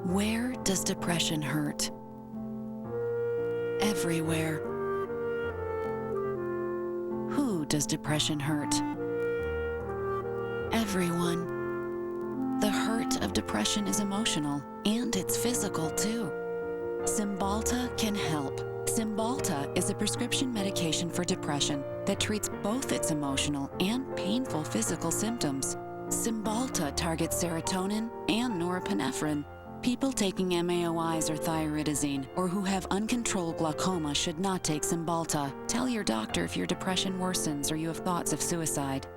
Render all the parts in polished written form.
Where does depression hurt? Everywhere. Who does depression hurt? Everyone. The hurt of depression is emotional, and it's physical too. Cymbalta can help. Cymbalta is a prescription medication for depression that treats both its emotional and painful physical symptoms. Cymbalta targets serotonin and norepinephrine. People taking MAOIs or thyroidazine or who have uncontrolled glaucoma should not take Cymbalta. Tell your doctor if your depression worsens or you have thoughts of suicide.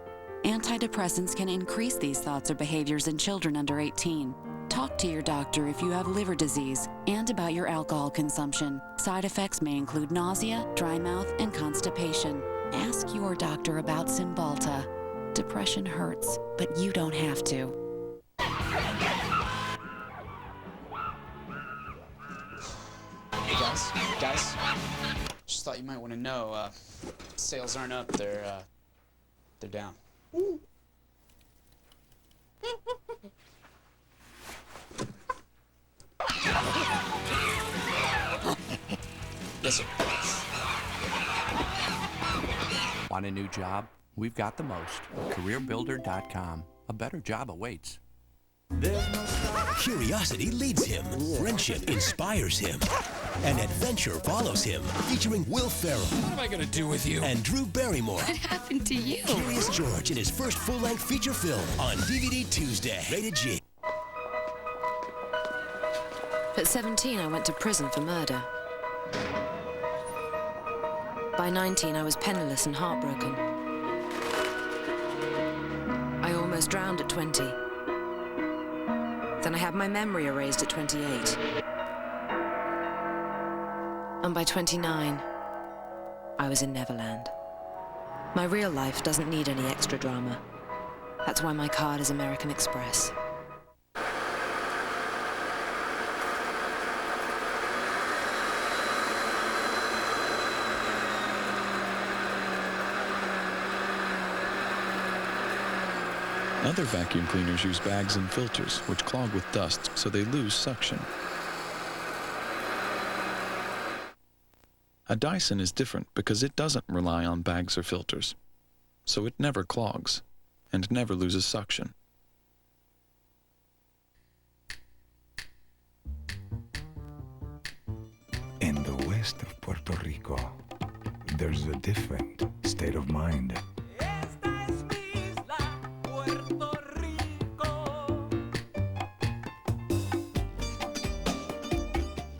Antidepressants can increase these thoughts or behaviors in children under 18. Talk to your doctor if you have liver disease and about your alcohol consumption. Side effects may include nausea, dry mouth, and constipation. Ask your doctor about Cymbalta. Depression hurts, but you don't have to. Hey guys, just thought you might want to know, sales aren't up, they're down. Yes, sir. Want a new job? We've got the most. CareerBuilder.com. A better job awaits. Curiosity leads him, friendship inspires him, and adventure follows him. Featuring Will Ferrell. What am I gonna do with you? And Drew Barrymore. What happened to you? Curious George in his first full-length feature film on DVD Tuesday. Rated G. At 17, I went to prison for murder. By 19, I was penniless and heartbroken. I almost drowned at 20. Then I had my memory erased at 28. And by 29, I was in Neverland. My real life doesn't need any extra drama. That's why my card is American Express. Other vacuum cleaners use bags and filters, which clog with dust, so they lose suction. A Dyson is different because it doesn't rely on bags or filters, so it never clogs and never loses suction. In the west of Puerto Rico, there's a different state of mind.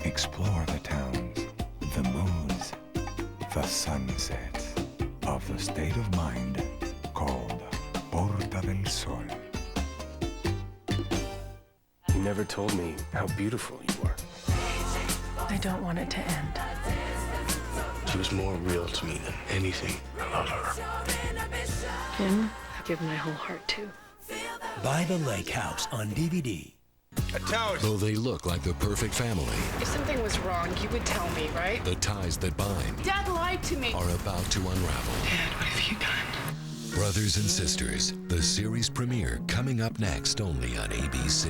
Explore the towns, the moons, the sunsets of the state of mind called Porta del Sol. You never told me how beautiful you were. I don't want it to end. She was more real to me than anything. I love her. Him, I give my whole heart to. By the Lake House on DVD. Though they look like the perfect family, If something was wrong, you would tell me, right? the ties that bind Dad lied to me. are about to unravel. Dad, what have you done? Brothers and Sisters, the series premiere coming up next only on ABC.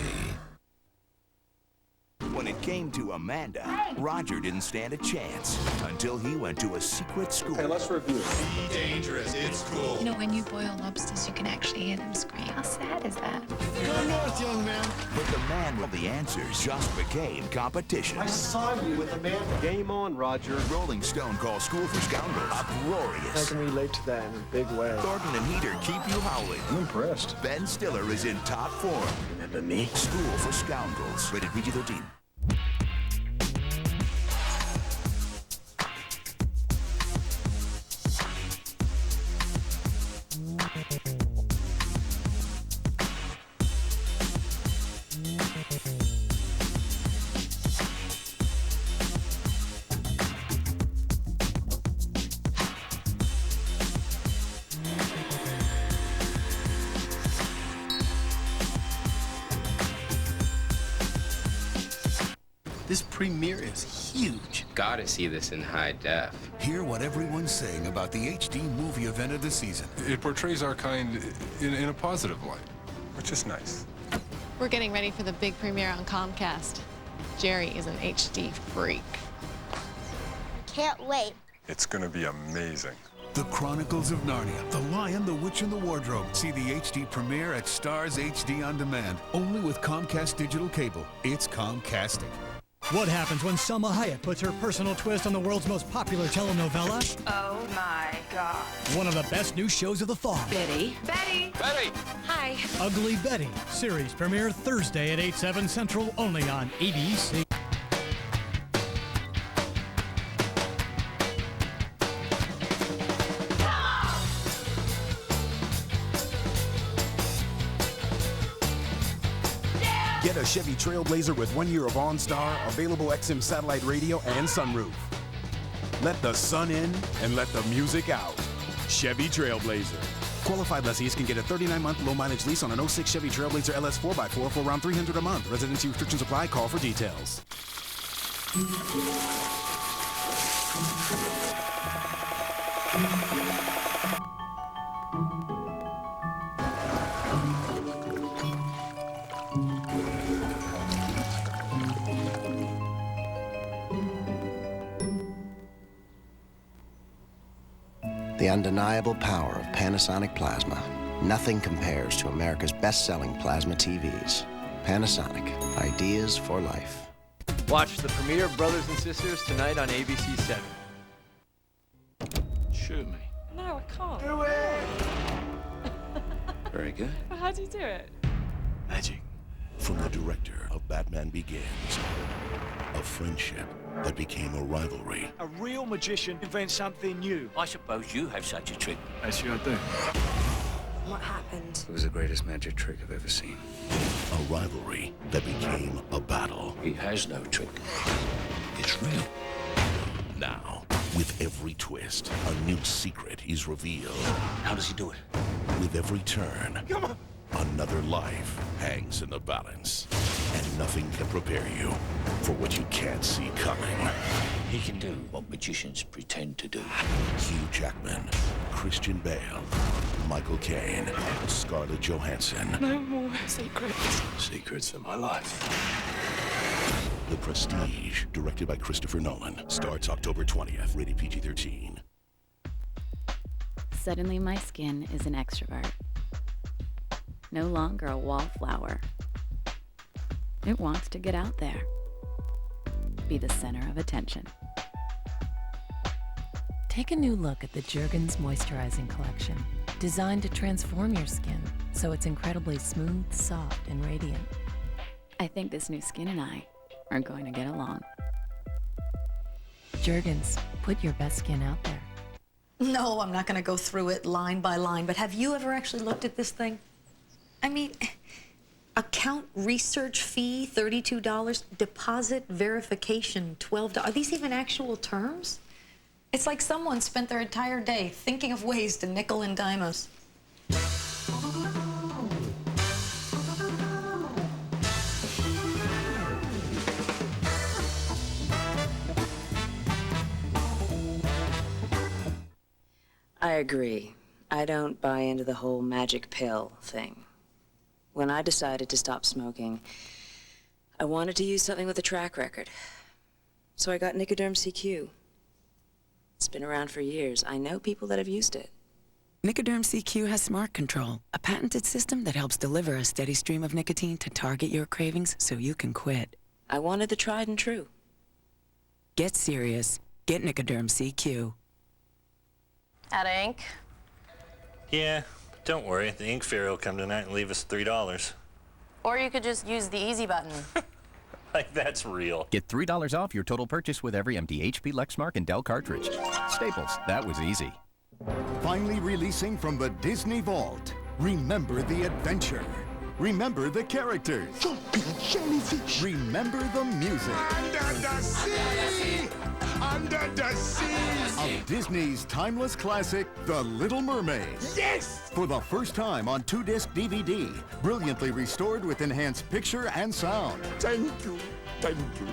When it came to Amanda, Roger didn't stand a chance until he went to a secret school. Hey, let's review. Be dangerous, it's cool. You know, when you boil lobsters, you can actually hear them scream. How sad is that? Go north, young man. But the man with the answers just became competition. I saw you with Amanda. Game on, Roger. Rolling Stone calls School for Scoundrels uproarious. I can relate to that in a big way. Thornton and Heater keep you howling. I'm impressed. Ben Stiller is in top form. Remember me? School for Scoundrels. Rated PG-13. This premiere is huge. Gotta see this in high def. Hear what everyone's saying about the HD movie event of the season. It portrays our kind in a positive light, which is nice. We're getting ready for the big premiere on Comcast. Jerry is an HD freak. Can't wait. It's gonna be amazing. The Chronicles of Narnia, The Lion, the Witch, and the Wardrobe. See the HD premiere at Stars HD On Demand. Only with Comcast Digital Cable. It's Comcastic. What happens when Selma Hayek puts her personal twist on the world's most popular telenovela? Oh my God. One of the best new shows of the fall. Betty. Betty. Betty! Hi. Ugly Betty. Series premiere Thursday at 8/7 Central, only on ABC. Get a Chevy Trailblazer with 1 year of OnStar, available XM satellite radio, and sunroof. Let the sun in and let the music out. Chevy Trailblazer. Qualified lessees can get a 39-month low-mileage lease on an 06 Chevy Trailblazer LS 4x4 for around $300 a month. Residency restrictions apply. Call for details. The undeniable power of Panasonic plasma. Nothing compares to America's best-selling plasma TVs. Panasonic, ideas for life. Watch the premiere of Brothers and Sisters tonight on ABC 7. Shoot me. No, I can't. Do it! Very good. Well, how do you do it? Magic. From the director of Batman Begins, a friendship that became a rivalry. A real magician invents something new. I suppose you have such a trick. Actually, I do. What happened? It was the greatest magic trick I've ever seen. A rivalry that became a battle. He has no trick. It's real. Now, with every twist, a new secret is revealed. How does he do it? With every turn, come on, another life hangs in the balance. And nothing can prepare you for what you can't see coming. He can do what magicians pretend to do. Hugh Jackman, Christian Bale, Michael Caine, Scarlett Johansson. No more secrets. Secrets of my life. The Prestige, directed by Christopher Nolan, starts October 20th, rated PG-13. Suddenly my skin is an extrovert. No longer a wallflower. It wants to get out there. Be the center of attention. Take a new look at the Jergens Moisturizing Collection, designed to transform your skin so it's incredibly smooth, soft, and radiant. I think this new skin and I are going to get along. Jergens, put your best skin out there. No, I'm not going to go through it line by line, but have you ever actually looked at this thing? I mean, account research fee, $32, deposit verification, $12. Are these even actual terms? It's like someone spent their entire day thinking of ways to nickel and dime us. I agree. I don't buy into the whole magic pill thing. When I decided to stop smoking, I wanted to use something with a track record. So I got Nicoderm CQ. It's been around for years. I know people that have used it. Nicoderm CQ has Smart Control, a patented system that helps deliver a steady stream of nicotine to target your cravings so you can quit. I wanted the tried and true. Get serious. Get Nicoderm CQ. Out of ink? Yeah, don't worry. The ink fairy will come tonight and leave us $3. Or you could just use the easy button. Like, that's real. Get $3 off your total purchase with every empty HP, Lexmark, and Dell cartridge. Staples, that was easy. Finally releasing from the Disney Vault. Remember the adventure. Remember the characters. Jellyfish. Remember the music. Under the sea! Under the sea! Of Disney's timeless classic, The Little Mermaid. Yes! For the first time on 2-disc DVD, brilliantly restored with enhanced picture and sound. Thank you. Thank you.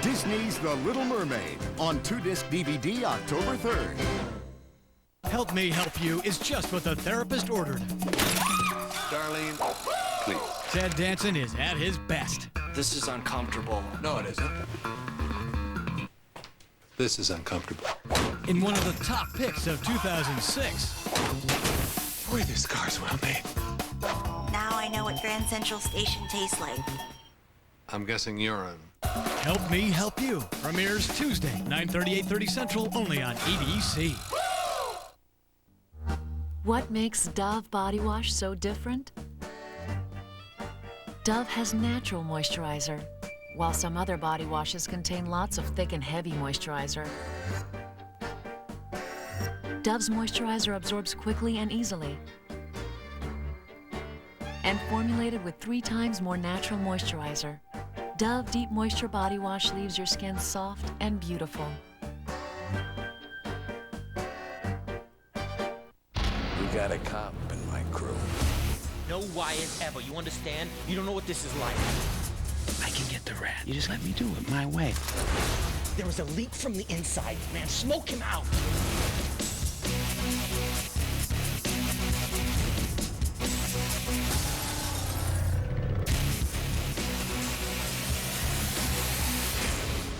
Disney's The Little Mermaid on 2-disc DVD October 3rd. Help Me Help You is just what the therapist ordered. Darlene, please. Ted Danson is at his best. This is uncomfortable. No, it isn't. This is uncomfortable. In one of the top picks of 2006. Boy, this car's well made. Now I know what Grand Central Station tastes like. I'm guessing urine. Help Me Help You premieres Tuesday, 9:30, 8:30 Central, only on ABC. What makes Dove body wash so different? Dove has natural moisturizer, while some other body washes contain lots of thick and heavy moisturizer. Dove's moisturizer absorbs quickly and easily, and formulated with 3 times more natural moisturizer. Dove Deep Moisture Body Wash leaves your skin soft and beautiful. We got a cop in my crew. No Wyatt ever, you understand? You don't know what this is like. I can get the rat. You just let me do it my way. There was a leak from the inside, man. Smoke him out.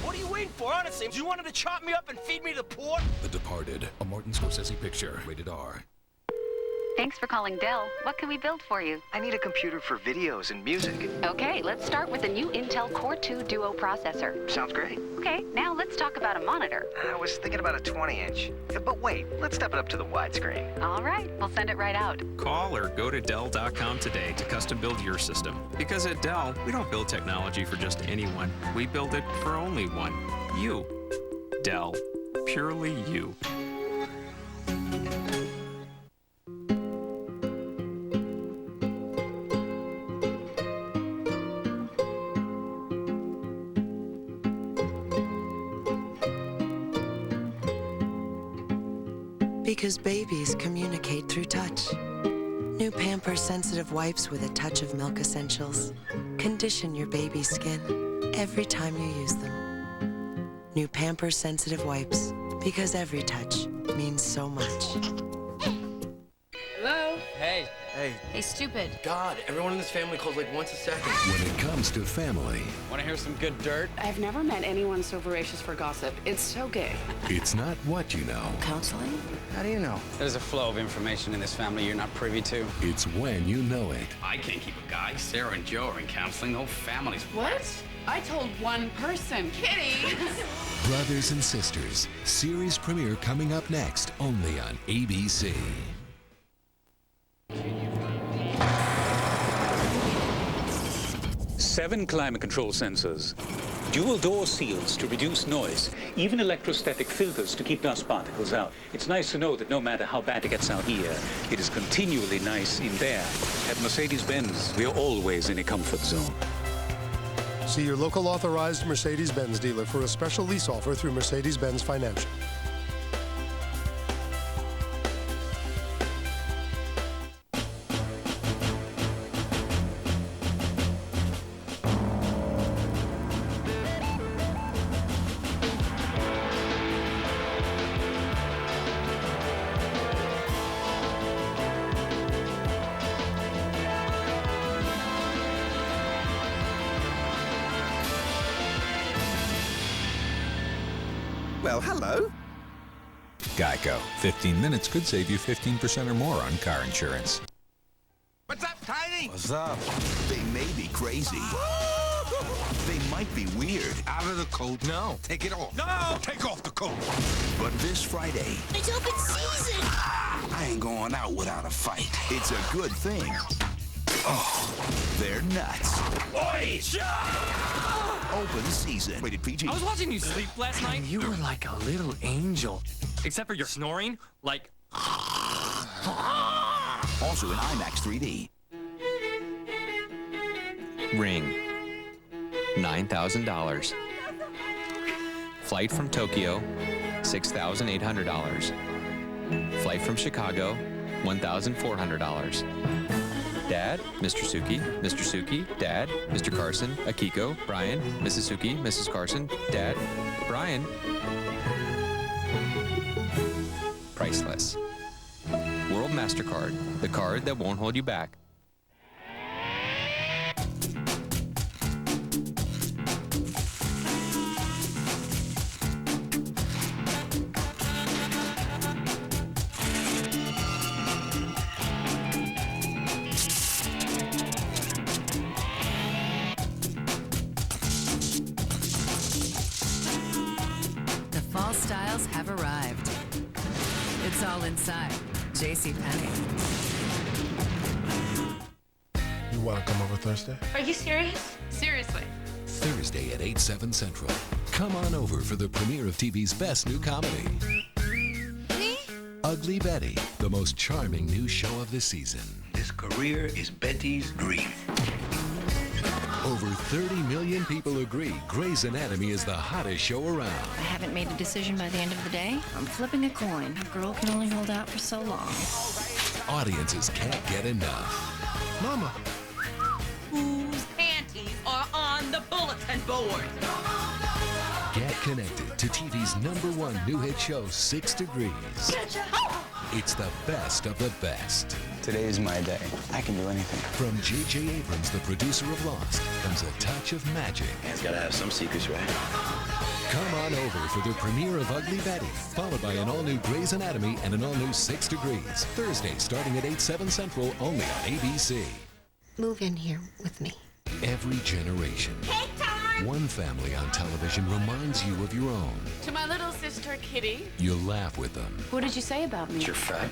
What are you waiting for, honestly? You wanted to chop me up and feed me to the poor? The Departed, a Martin Scorsese picture, rated R. Thanks for calling Dell. What can we build for you? I need a computer for videos and music. Okay, let's start with the new Intel Core 2 Duo processor. Sounds great. Okay, now let's talk about a monitor. I was thinking about a 20-inch. But wait, let's step it up to the widescreen. All right, we'll send it right out. Call or go to Dell.com today to custom build your system. Because at Dell, we don't build technology for just anyone. We build it for only one. You. Dell. Purely you. Because babies communicate through touch. New Pampers Sensitive Wipes with a touch of milk essentials. Condition your baby's skin every time you use them. New Pampers Sensitive Wipes, because every touch means so much. Hello? Hey. Hey. Hey, stupid. God, everyone in this family calls like once a second. When it comes to family, Want to hear some good dirt? I've never met anyone so voracious for gossip. It's so gay. it's not what you know. Counseling? How do you know? There's a flow of information in this family you're not privy to. It's when you know it. I can't keep a guy. Sarah and Joe are in counseling. The whole family's... What? I told one person. Kitty! Brothers and Sisters, series premiere coming up next, only on ABC. 7 climate control sensors, dual door seals to reduce noise, even electrostatic filters to keep dust particles out. It's nice to know that no matter how bad it gets out here, it is continually nice in there. At Mercedes-Benz, we are always in a comfort zone. See your local authorized Mercedes-Benz dealer for a special lease offer through Mercedes-Benz Financial. Well, hello. Geico. 15 minutes could save you 15% or more on car insurance. What's up, Tiny? What's up? They may be crazy. They might be weird. Out of the coat. No. Take it off. No! Take off the coat. But this Friday, It's open season! I ain't going out without a fight. It's a good thing. Oh, they're nuts. Oi! Open season. Rated PG. I was watching you sleep last night. You were like a little angel. Except for your snoring, like... Also in IMAX 3D. Ring. $9,000. Flight from Tokyo, $6,800. Flight from Chicago, $1,400. Dad, Mr. Suki, Dad, Mr. Carson, Akiko, Brian, Mrs. Suki, Mrs. Carson, Dad, Brian. Priceless. World Mastercard, the card that won't hold you back. It's all inside. JCPenney. You want to come over Thursday? Are you serious? Seriously. Thursday at 8, 7 Central. Come on over for the premiere of TV's best new comedy. Me? Ugly Betty, the most charming new show of the season. This career is Betty's dream. Over 30 million people agree Grey's Anatomy is the hottest show around. I haven't made a decision by the end of the day. I'm flipping a coin. A girl can only hold out for so long. Audiences can't get enough. Mama. Whose panties are on the bulletin board? Get connected to TV's #1 new hit show, 6 Degrees. It's the best of the best. Today is my day. I can do anything. From J.J. Abrams, the producer of Lost, comes a touch of magic. Man's gotta have some secrets, right? Come on over for the premiere of Ugly Betty, followed by an all-new Grey's Anatomy and an all-new 6 Degrees. Thursday, starting at 8, 7 Central, only on ABC. Move in here with me. Every generation. One family on television reminds you of your own. To my little sister, Kitty. You laugh with them, What did you say about me? You're fat.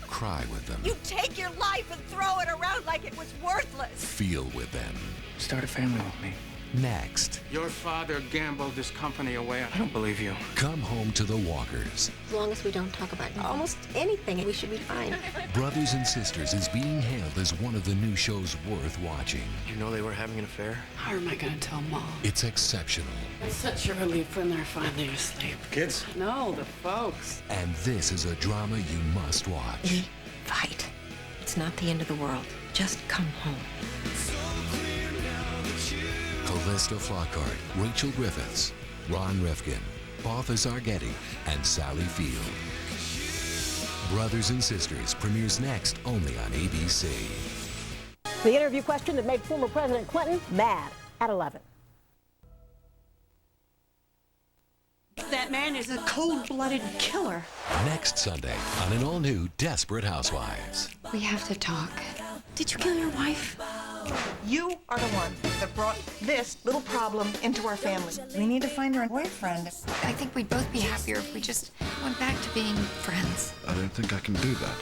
cry with them, You take your life and throw it around like it was worthless. feel with them. Start a family with me. Next, Your father gambled this company away. I don't believe you. come home to the Walkers. As long as we don't talk about almost anything, we should be fine. Brothers and Sisters is being hailed as one of the new shows worth watching. You know they were having an affair? How am I gonna tell Mom? It's exceptional. It's such a relief when they're finally asleep. Kids? No, the folks. And this is a drama you must watch. We fight. It's not the end of the world. Just come home. Callista Flockhart, Rachel Griffiths, Ron Rifkin, Balthazar Getty, and Sally Field. Brothers and Sisters premieres next only on ABC. The interview question that made former President Clinton mad at 11. That man is a cold-blooded killer. Next Sunday on an all-new Desperate Housewives. We have to talk. Did you kill your wife? You are the one that brought this little problem into our family. We need to find her a boyfriend. I think we'd both be happier if we just went back to being friends. I don't think I can do that.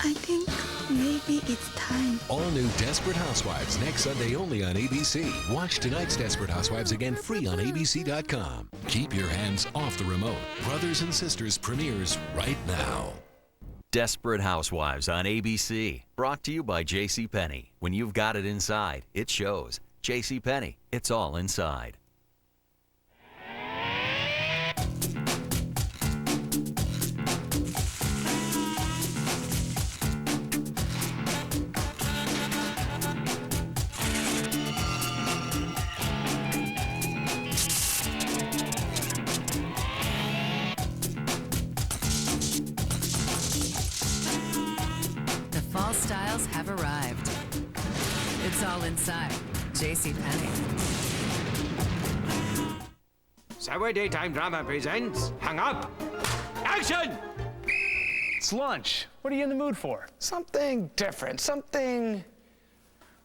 I think maybe it's time. All new Desperate Housewives next Sunday only on ABC. Watch tonight's Desperate Housewives again free on ABC.com. Keep your hands off the remote. Brothers and Sisters premieres right now. Desperate Housewives on ABC. Brought to you by JCPenney. When you've got it inside, it shows. JCPenney, it's all inside. Fall styles have arrived. It's all inside. JCPenney. Subway Daytime Drama presents Hang Up. Action! It's lunch. What are you in the mood for? Something different. Something.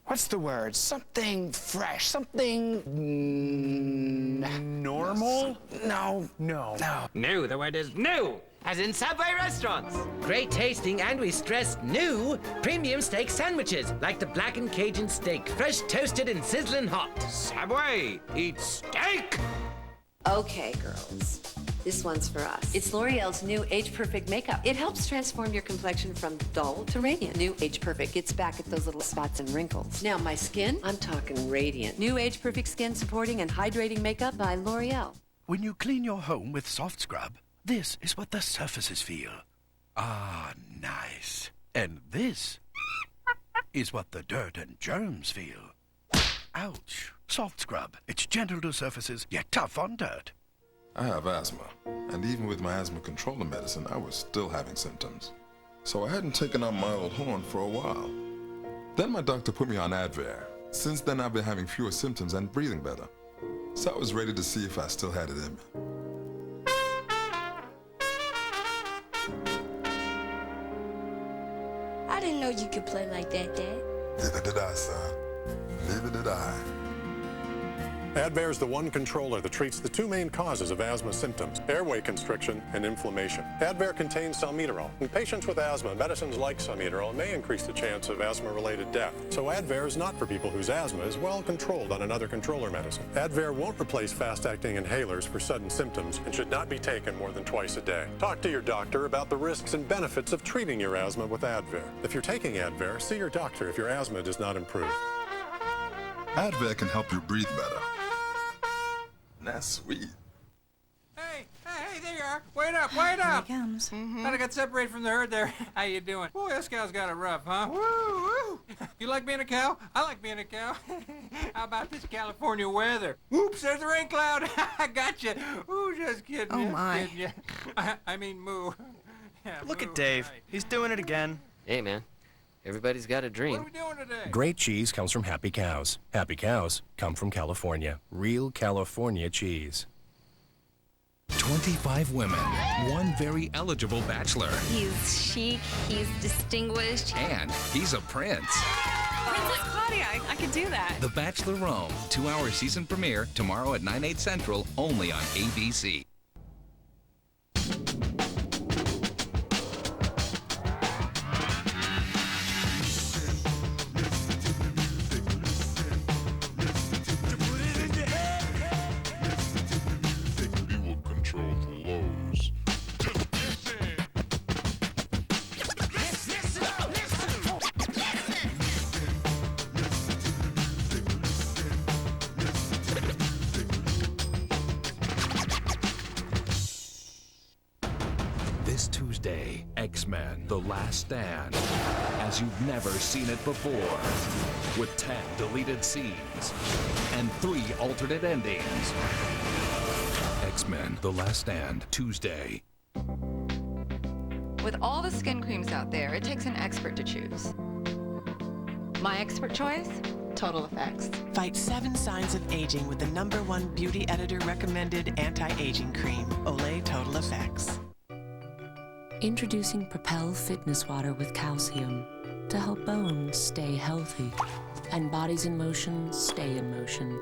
What's the word? Something fresh. Something. Normal? No. No. New, the word is new. As in Subway restaurants. Great tasting, and we stress new, premium steak sandwiches, like the blackened Cajun steak, fresh toasted and sizzling hot. Subway, eat steak! Okay, girls. This one's for us. It's L'Oreal's new Age Perfect makeup. It helps transform your complexion from dull to radiant. New Age Perfect gets back at those little spots and wrinkles. Now, my skin, I'm talking radiant. New Age Perfect skin supporting and hydrating makeup by L'Oreal. When you clean your home with soft scrub, this is what the surfaces feel. Ah, nice. And this is what the dirt and germs feel. Ouch. Soft scrub. It's gentle to surfaces, yet tough on dirt. I have asthma, and even with my asthma controlling medicine, I was still having symptoms. So I hadn't taken out my old horn for a while. Then my doctor put me on Advair. Since then, I've been having fewer symptoms and breathing better. So I was ready to see if I still had it in me. I didn't know you could play like that, Dad. Neither did I, son. Neither did I. Advair is the one controller that treats the two main causes of asthma symptoms, airway constriction and inflammation. Advair contains salmeterol. In patients with asthma, medicines like salmeterol may increase the chance of asthma-related death. So Advair is not for people whose asthma is well controlled on another controller medicine. Advair won't replace fast-acting inhalers for sudden symptoms and should not be taken more than twice a day. Talk to your doctor about the risks and benefits of treating your asthma with Advair. If you're taking Advair, see your doctor if your asthma does not improve. Advair can help you breathe better. That's sweet. Hey, there you are. Wait up, wait up. Here he comes. Thought I got separated from the herd there. How you doing? Boy, this cow's got it rough, huh? Woo, woo. You like being a cow? I like being a cow. How about this California weather? Oops, there's a rain cloud. I got you. Ooh, just kidding. Oh, my. Kidding ya. I mean, moo. Yeah, Look moo. at Dave. Right. He's doing it again. Hey, man. Everybody's got a dream. What are we doing today? Great cheese comes from happy cows. Happy cows come from California. Real California cheese. 25 women, one very eligible bachelor, He's chic, he's distinguished. and he's a prince. Princess Claudia, I could do that. The Bachelor Rome, 2-hour season premiere tomorrow at 9/8 Central, only on ABC. We will control the lows. This Tuesday, X-Men: The Last Stand, as you've never seen it before, with 10 deleted scenes and 3 alternate endings. X-Men: The Last Stand, Tuesday. With all the skin creams out there, it takes an expert to choose. My expert choice? Total Effects. Fight 7 signs of aging with the #1 beauty editor recommended anti-aging cream, Olay Total Effects. Introducing Propel Fitness Water with calcium to help bones stay healthy and bodies in motion stay in motion.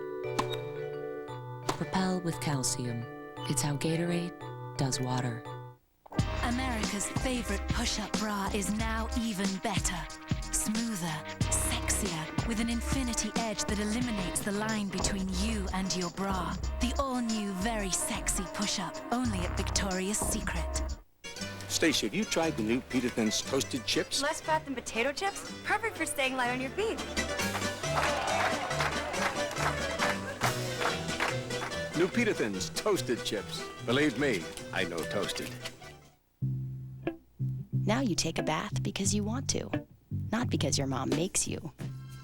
Propel with calcium. It's how Gatorade does water. America's favorite push-up bra is now even better. Smoother, sexier, with an infinity edge that eliminates the line between you and your bra. The all-new, very sexy push-up, only at Victoria's Secret. Stacy, have you tried the new Peter Thin's toasted chips? Less fat than potato chips? Perfect for staying light on your feet. New Peter Thin's toasted chips. Believe me, I know toasted. Now you take a bath because you want to, not because your mom makes you.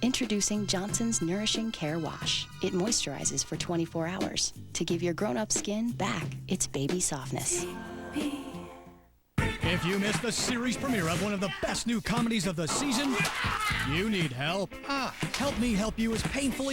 Introducing Johnson's Nourishing Care Wash. It moisturizes for 24 hours to give your grown-up skin back its baby softness. If you missed the series premiere of one of the best new comedies of the season, you need help. Help Me Help You is painfully